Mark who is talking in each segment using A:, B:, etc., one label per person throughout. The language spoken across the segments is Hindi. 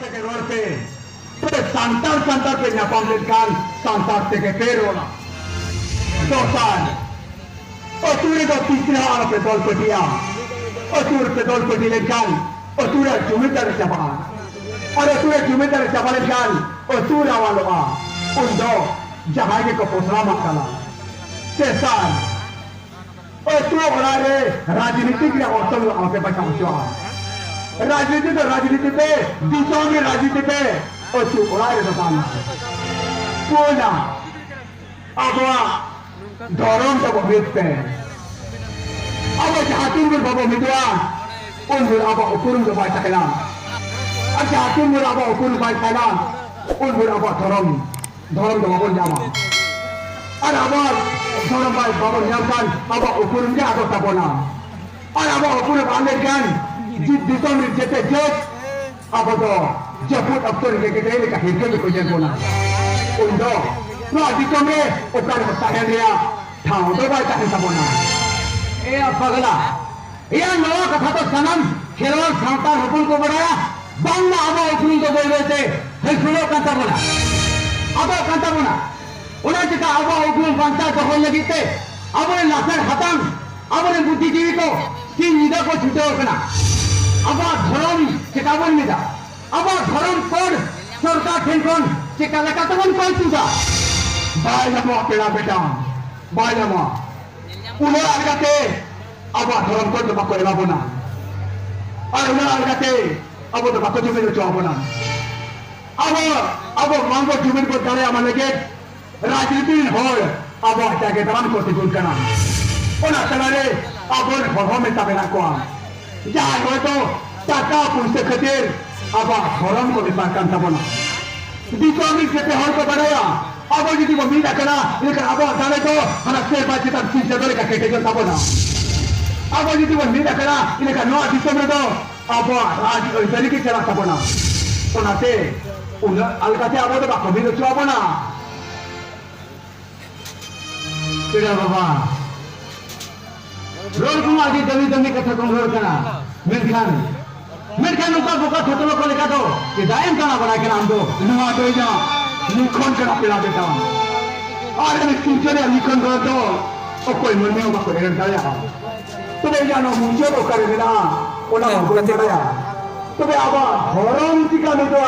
A: থেকে রড়তে তবে santar pe nyapam lekan santar থেকে বের হলো দোসান অতুরে তো তিসরা আর पे দল পটিয়া অতুর पे দল পটি lekan অতুরে জমিদার চাপান और অতুরে জমিদার চাপান lekan অতুরা वालों उndo जहां के को पोसरा मकाला तेसान অতুর ওরারে राजनीतिक रे औसम आके बचाओ जो राजनीति तो राजनीति पे दिशा में राजनीति पे और तू उड़ाए बताना पूना अब धर्म तो बहुत पे अब जाति में बाबा मित्रा उन अब उकुरुम जो बात कहना अब जाति में अब उकुरुम बात कहना उन अब धर्म तो बाबा जामा और अब धर्म बाबा जामkan अब उकुरुम के आगे तबोना और अब उकुरुम आने kan दिशा में जैसे जब अब तो जबूत अब तो लेके गए लेकिन हिंदू में कोई नहीं बोला उनको तो दिशा में ऊपर होता है लिया ठाव तो बात है सब बोला ये अब पगला ये नवा कथा तो सनम खेलवाड़ सांता हुकुम को बढ़ाया बांग्ला अब हुकुम को बोल रहे थे फिर सुनो कंता बोला अब कंता बोला उन्हें जितना अब हुकुम बनता तो होने लगी थे अब उन्हें लाकर हताम अब उन्हें बुद्धिजीवी को तीन निदा को छूटे होना अब धर्म चेकावन में जा अब धर्म पर सरकार ठेंकन चेका लगा तो मन कोई चुका बायलमा पेड़ा बेटा बायलमा उन्हें आगते अब धर्म को तो बाको एला बना और उन्हें आगते अब तो बाको जुमे जो चुआ बना अब मांगो जुमे को डाले हमारे के राजनीति हॉल अब जाके तमाम को तिगुल करना उन्हें चलाने अब उन्हें भगवान में तबेला को जहाँ हो तो टाका पुलिस खतिर अब धर्म को विपाक करता बना दिशा में जैसे हॉल को बढ़ाया अब यदि वो मीना करना लेकिन अब जाने तो हमारा शेर बाजी तक चीज जगह का केटे करता बना अब यदि वो मीना करना लेकिन नौ दिशा में तो अब राज इधर की चलाता बना उन्हें उन्हें अलग से अब तो बाकी भी तो चुआ बना तेरा बाबा रोल कुमार की दमी कथा कम रोल करना मेरखान उनका बुका थोटलो को लिखा दो कि दायम करना बना के नाम दो नुआ तो जा लिखन करना पिला देता और मैं फ्यूचर में लिखन कर दो और कोई मन में होगा कोई रहता है तो मैं जानो मुझे तो कर देना ओना कोई कराया तो मैं अब धर्म टीका में तो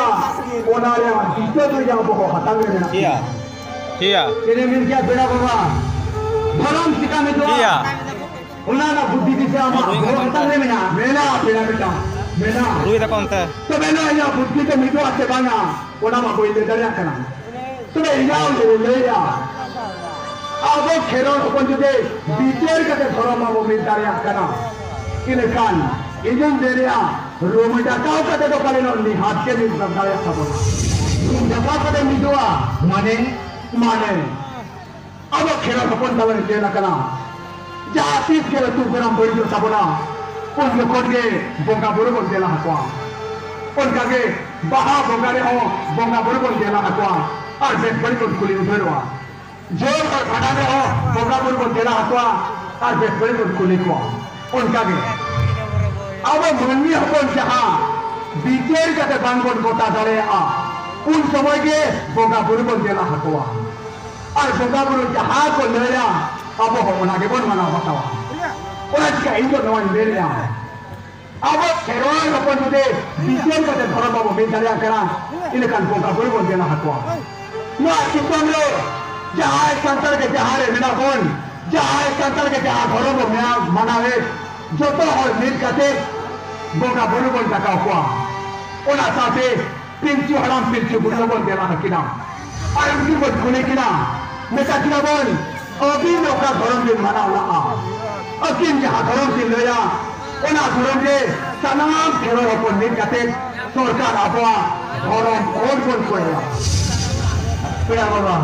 A: ओना रे दिशा तो जा बहु हटांग देना किया तेरे में क्या बेड़ा बाबा धर्म टीका में तो उन्हाना बुद्धि दिशा आमा हटांग में ना मेला बेड़ा बेटा मेना रुई ता कौन था तो मेना या बुद्धि के मिटो आते बाना ओना मा कोई ले दरिया करना तो मैं याओ ले या अब खेरो अपन जुदे बीचेर कते धर्म मा वो मिल दरिया करना इने कान इंजन देरिया रोमटा काउ कते तो काले नो नि हाथ के मिल दरिया सबो जगह कते मिटवा माने अब खेरो अपन तवर देना करना जाति के तू गरम बड़ी जो सबना उनके कोटे बोंगा बुरु को देला हकवा उनका के बाहा बोंगा रे हो बोंगा बुरु को देला हकवा और बेट बड़ी को कुली उधरवा जोर और भाड़ा में हो बोंगा बुरु को देला हकवा और बेट बड़ी को कुली को उनका के अब मनमी अपन जहां बीचेर कते बांगोन गोता दरे उन समय के बोंगा बुरु को देला हकवा और बोंगा बुरु जहां को लेया अब हो ना के बोन मना बतावा उन्हें क्या इनको नवान ले लिया अब खेरोल अपन मुझे बीचेर का धर्म बाबू में दरिया करा इन्हें कान पोका बुरी बोल देना हकवा ना कितने लो जहाँ संतर के जहाँ रे बिना कौन जहाँ संतर के जहाँ धर्म को मैं मनावे जो तो और मिल करते बोका बुरी बोल जाता हुआ उन्हें साथे पिंचू हराम पिंचू बुरी बोल देना हकीना और उनकी बोल खुले किना मैं कहती हूँ बोल अभी लोग का धर्म भी मना हुआ अकिन जहाँ धर्म से लिया उन्हें धर्म के तमाम खेलों को मिल करते सरकार आपवा धर्म और कौन कोया पेड़ा बाबा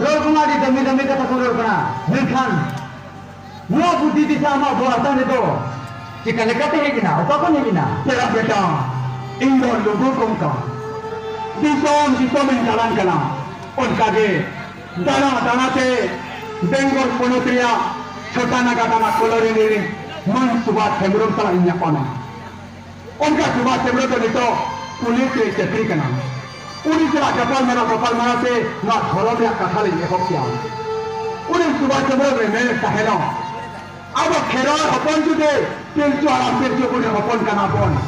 A: रोल कुमारी दमी का तक रोल करा मिलखान वो बुद्धि दिशा में वो आता नहीं तो चिकन कहते हैं कि ना उपा को नहीं ना तेरा बेटा इन लोगों को उनका दिशा में चालान करना उनका के दाना से बेंगोल पोनोत्रिया छोटा नागा दाना कोलोरी मन सुबह हेमरम तला इन्या पाना उनका सुबह हेमरम तो नहीं तो पुलिस रे चक्री कना उनी चला कपाल मना से ना धर्म या कथा ले एहब किया उनी सुभाष चंद्र रे मेरे कहेलो अब खेरार हपन जुदे पिलचु आरा पिलचु कुने हपन कना बन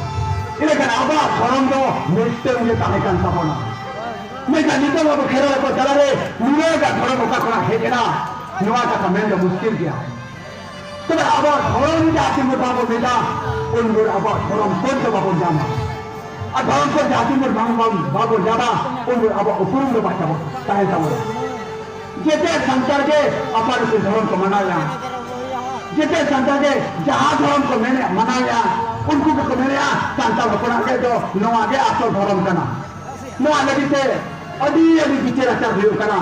A: इले कना अब धर्म दो मिस्टर जे ताहे कान साबना मैं जानी तो अब खेरार को चला रे नुरे का धर्म का कोना हे जना नुआ का मेन दो मुश्किल किया तो अब धर्म जाति में बाबू बेटा उन लोग अब धर्म कोन से बाबू जाना धर्म को जाति में बाबू जाना उन लोग अब उकुम में बात ताहे साबना जेते संसार के अपन से धर्म को मनाया जेते संसार के जहां धर्म को मैंने मनाया उनको को मैंने संसार को पढ़ा के तो नवा के असल धर्म करना नवा लगी से अभी बिचे रचा हुई करना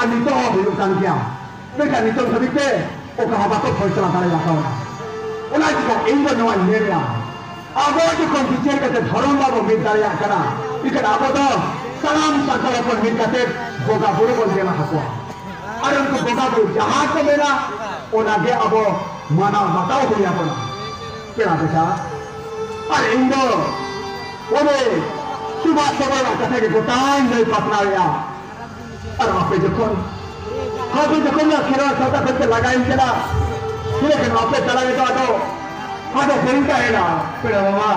A: अनि तो हुई कान क्या बेटा नि तो सभी के ओ कहां बात फैसला करे जाता है उना जी का इन नवा लेया अब जो कौन बिचे के धर्म बाबू मिलदाया करना इकड़ अब तो सलाम संसार पर मिल के बोगा बुरो बोल देना हको अरे उनको बोगा बुरो जहां को मेरा ओना के अब माना बताओ हुई अपना क्या बेटा अरे इंदो ओरे सुबह सवेरा कथे के गोटाई नहीं पतना या अरे आपे जखन ना खेरा सता करके लगाई चला फिर के आपे चला गया तो हाडो फेंका है ना पेड़ा बाबा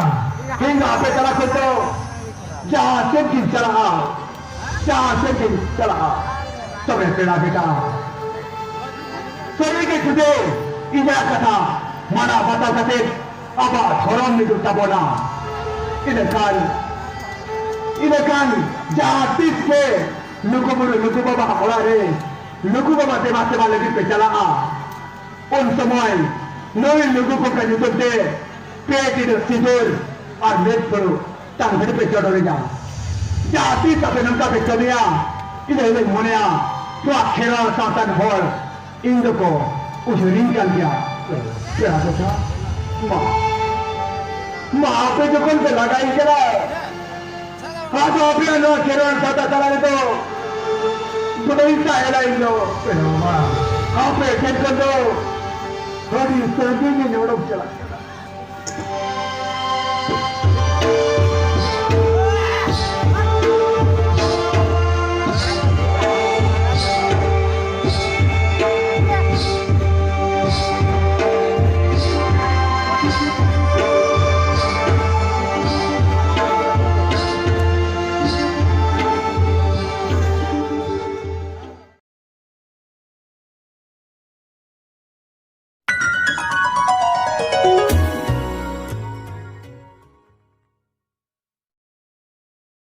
A: फिर आपे चला तो जहां से कि चला तबे पेड़ा बेटा सभी के खुदे इजा कथा माना बता कथे अब धर्म में जुटा बोला इधर जाति से लुकु बाबा होला रे लुकु बाबा सेवा लगी पे चला उन समय नई लुकु को जुटते पेट सिंदूर और मेज करो तांगड़ पे चढ़ो जा जाति तबे नंका पे चलिया इधर मोनिया तो खेरा सातन होर इंद्र को उस रिंग कर दिया क्या था माँ पे जो कौन पे लगाई चला हाँ तो अपना नो खेरा साता चला तो बड़ी सायला इंद्र हाँ पे खेल कर दो थोड़ी सर्दी में नोड़ो चला